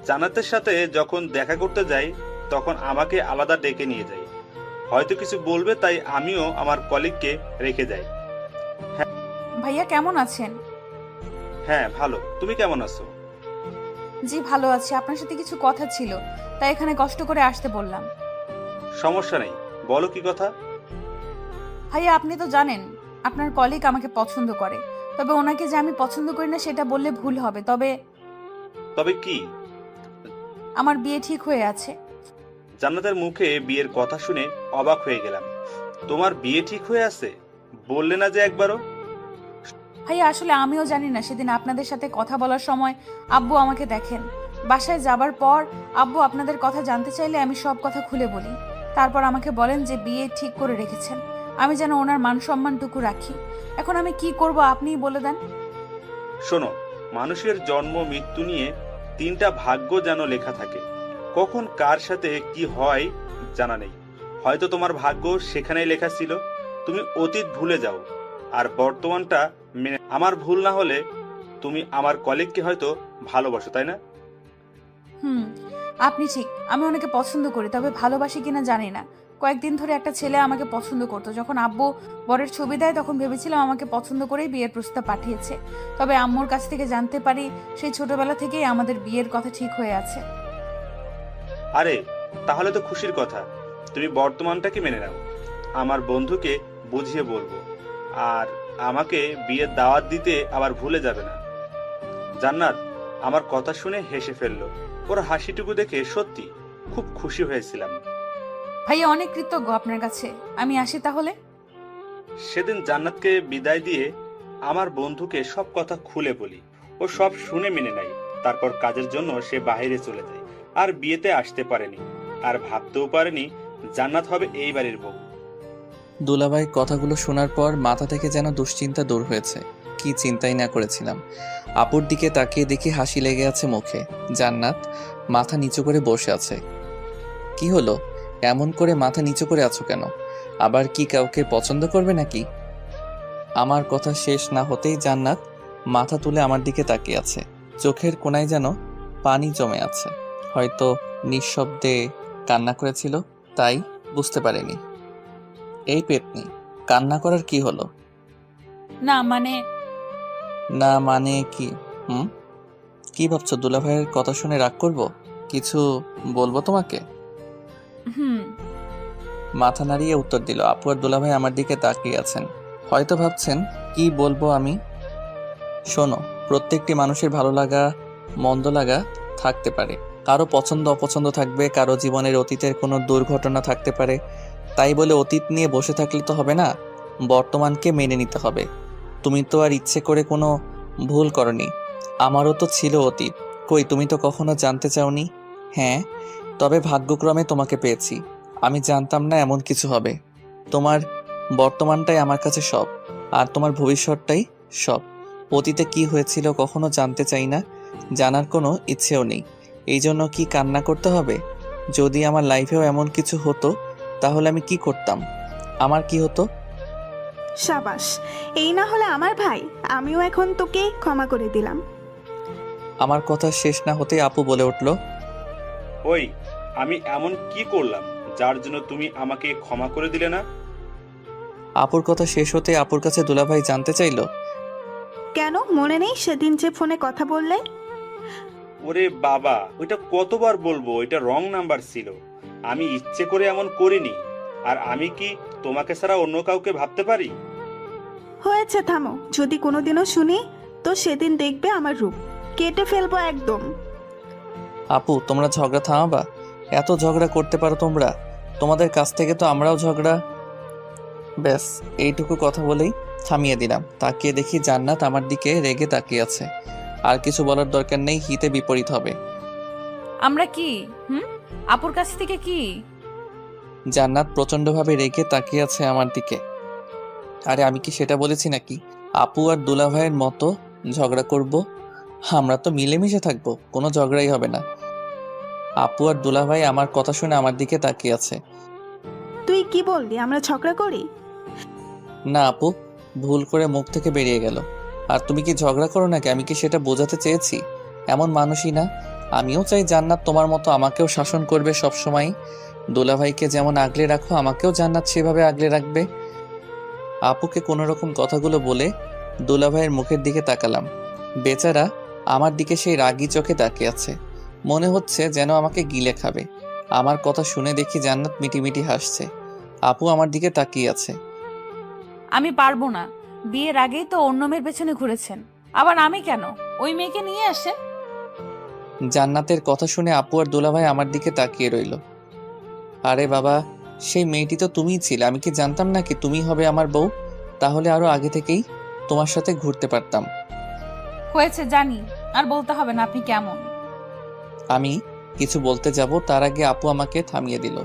জান্নাতের সাথে যখন দেখা করতে যাই তখন আমাকে আলাদা ডেকে নিয়ে যায়। হয়তো কিছু বলবে তাই আমিও আমার কলিগকে রেখে যাই। ভাইয়া কেমন আছেন? হ্যাঁ ভালো, তুমি কেমন আছো? জি ভালো আছি। আপনার সাথে কিছু কথা ছিল, তাই এখানে কষ্ট করে আসতে বললাম। সমস্যা নেই, বলো কি কথা। ভাইয়া আপনি তো জানেন আপনার কলিগ আমাকে পছন্দ করে, তবে ওনাকে যে আমি পছন্দ করি না সেটা বললে ভুল হবে। তবে তবে কি? আমার বিয়ে ঠিক হয়ে আছে। জান্নাতের মুখে বিয়ের কথা শুনে অবাক হয়ে গেলাম। তোমার বিয়ে ঠিক হয়ে আছে? বললে না যে একবারও। ভাইয়া আসলে আমিও জানি না, সেদিন আপনাদের সাথে কথা বলার সময় আব্বু আমাকে দেখেন। বাসায় যাবার পর আব্বু আপনাদের কথা জানতে চাইলে আমি সব কথা খুলে বলি। তারপর আমাকে বলেন যে বিয়ে ঠিক করে রেখেছেন, আমি যেন ওনার মান সম্মানটুকু রাখি। এখন আমি কি করব আপনিই বলে দেন। শোনো, মানুষের জন্ম মৃত্যু নিয়ে তিনটা ভাগ্য যেন লেখা থাকে। কখন কার সাথে কি হয় জানা নেই। হয়তো তোমার ভাগ্য সেখানেই লেখা ছিল। তুমি অতীত ভুলে যাও আর বর্তমানটা মেনে। আমার ভুল না হলে তুমি আমার কলিগকে হয়তো ভালোবাসো, তাই না? হুম, আপনি ঠিক। আমি ওনাকে পছন্দ করি, তবে ভালোবাসি কিনা জানি না। কয়েকদিন ধরে একটা ছেলে আমাকে পছন্দ করতো। যখন আব্বু বরের ছবি দেয় তখন ভেবেছিলাম আমাকে পছন্দ করেই বিয়ের প্রস্তাব পাঠিয়েছে। তবে আম্মুর কাছ থেকে জানতে পারি সেই ছোটবেলা থেকেই আমাদের বিয়ের কথা ঠিক হয়ে আছে। আরে, তাহলে তো খুশির কথা। তুমি বর্তমানটাকে মেনে নাও। আমার বন্ধুকে বুঝিয়ে বলবো। আর আমাকে বিয়ের দাওয়াত দিতে আবার ভুলে যাবে না। জান্নাত আমার কথা শুনে হেসে ফেললো। ওর হাসিটুকু দেখে সত্যি খুব খুশি হয়েছিলাম। ভাইয়া অনেক কৃতজ্ঞ আপনার কাছে। আমি আসি তাহলে। সেদিন জান্নাতকে বিদায় দিয়ে আমার বন্ধুকে সব কথা খুলে বলি। ও সব শুনে মেনে নেয়। তারপর কাজের জন্য সে বাইরে চলে যায়। আর বিয়েতে আসতে পারেনি। আর ভাবতেও পারেনি জান্নাত হবে এই বাড়ির বউ। দুলাভাই কথাগুলো শোনার পর মাথা থেকে যেন দুশ্চিন্তা দূর হয়েছে। কি চিন্তাই না করেছিলাম। আপুর দিকে তাকিয়ে দেখি হাসি লেগে আছে মুখে। জান্নাত মাথা নিচু করে বসে আছে। কি হলো, এমন করে মাথা নিচু করে আছো কেন? আবার কি কাউকে পছন্দ করবে নাকি? আমার কথা শেষ না হতেই জান্নাত মাথা তুলে আমার দিকে তাকিয়ে আছে। চোখের কোণায় যেন পানি জমে আছে। হয়তো নিঃশব্দে কান্না করেছিল, তাই বুঝতে পারেনি। এই পেতনি, কান্না করার কি হলো? না মানে না মানে কি? হুম, কি ভাবছো? দুলাভাইয়ের কথা শুনে রাগ করব? কিছু বলবো তোমাকে? হুম। মাথা নাড়িয়ে উত্তর দিল। আপু আর দুলাভাই আমার দিকে তাকিয়ে আছেন। হয়তো ভাবছেন কি বলবো আমি। শোনো, প্রত্যেকটি মানুষের ভালো লাগা মন্দ লাগা থাকতে পারে। কারো পছন্দ অপছন্দ থাকবে, কারো জীবনের অতীতের কোনো দুর্ঘটনা থাকতে পারে। তাই বলে অতীত নিয়ে বসে থাকলে তো হবে না, বর্তমানকে মেনে নিতে হবে। তুমি তো আর ইচ্ছে করে কোনো ভুল করনি। আমারও তো ছিল অতীত। কই, তুমি তো কখনো জানতে চাওনি। হ্যাঁ, তবে ভাগ্যক্রমে তোমাকে পেয়েছি। আমি জানতাম না এমন কিছু হবে। তোমার বর্তমানটাই আমার কাছে সব, আর তোমার ভবিষ্যৎটাই সব। অতীতে কি হয়েছিল কখনো জানতে চাই না, জানার কোনো ইচ্ছেও নেই। এই জন্য কি কান্না করতে হবে? যদি আমার লাইফেও এমন কিছু হতো তাহলে আমি কি করতাম? আমার কি হতো? সাবাস, এই না হলে আমার ভাই। আমিও এখন তোকে ক্ষমা করে দিলাম। আমার কথা শেষ না হতেই আপু বলে উঠল, ওই, আমি এমন কি করলাম যার জন্য তুমি আমাকে ক্ষমা করে দিলে না? আপুর কথা শেষ হতে আপুর কাছে দুলাভাই জানতে চাইলো, কেন মনে নেই সেদিন যে ফোনে কথা বললে? ওরে বাবা, ওইটা কতবার বলবো, ওইটা রং নাম্বার ছিল। আমি ইচ্ছে করে এমন করিনি। আর আমি কি তোমাকে ছাড়া অন্য কাউকে ভাবতে পারি? হয়েছে, থামো। যদি কোনোদিনও শুনি তো সেদিন দেখবে আমার রূপ কেটে ফেলবো একদম। আপু তোমরা ঝগড়া থামাবা? এত ঝগড়া করতে পারো তোমরা? তোমাদের কাছ থেকে তো আমরাও ঝগড়া। ব্যাস, এইটুকু কথা বলেই থামিয়ে দিলাম। তাকিয়ে দেখি জান্নাত আমার দিকে রেগে তাকিয়ে আছে। আর কিছু বলার দরকার নেই, হিতে বিপরীত হবে। আমরা কি? হুম, আপুর কাছ থেকে কি? জান্নাত প্রচন্ডভাবে রেগে তাকিয়ে আছে আমার দিকে। আরে আমি কি সেটা বলেছি নাকি আপু আর দুলাভাইয়ের মতো ঝগড়া করব? আমরা তো মিলেমিশে থাকবো, কোনো ঝগড়াই হবে না। আপু আর দুলাভাই আমার কথা শুনে আমার দিকে তাকিয়ে আছে। তুই কি বললি আমরা ঝগড়া করি? না আপু, ভুল করে মুখ থেকে বেরিয়ে গেল। আর তুমি কি ঝগড়া করো নাকি, আমি কি সেটা বোঝাতে চেয়েছি? এমন মানুষই না। আমিও চাই জান্নাত তোমার মতো আমাকেও শাসন করবে সবসময়। দুলাভাইকে যেমন আগলে রাখো, আমাকেও জান্নাত সেভাবে আগলে রাখবে। আপুকে কোনো রকম কথাগুলো বলে দুলাভাইয়ের মুখের দিকে তাকালাম। বেচারা আমার দিকে সেই রাগী চোখে তাকিয়ে আছে, মনে হচ্ছে যেন আমাকে গিলে খাবে। আমার কথা শুনে দেখি জান্নাত মিটিমিটি হাসছে, আপু আমার দিকে তাকিয়ে আছে। আমি পারবো না, বিয়ের আগেই তো অন্য মেয়ের পেছনে ঘুরেছেন, আবার আমি কেন? ওই মেয়েকে নিয়ে আসেন। জান্নাতের কথা শুনে আপু আর দুলাভাই আমার দিকে তাকিয়ে রইল। আরে বাবা, সেই মেয়েটি তো তুমিই ছিলে, আমি কি জানতাম নাকি তুমি হবে আমার বউ? তাহলে আরো আগে থেকেই তোমার সাথে ঘুরতে পারতাম। হয়েছে জানি, আর বলতে হবে না আপনি কেমন। আমি কিছু বলতে যাব তার আগে আপু আমাকে থামিয়ে দিল।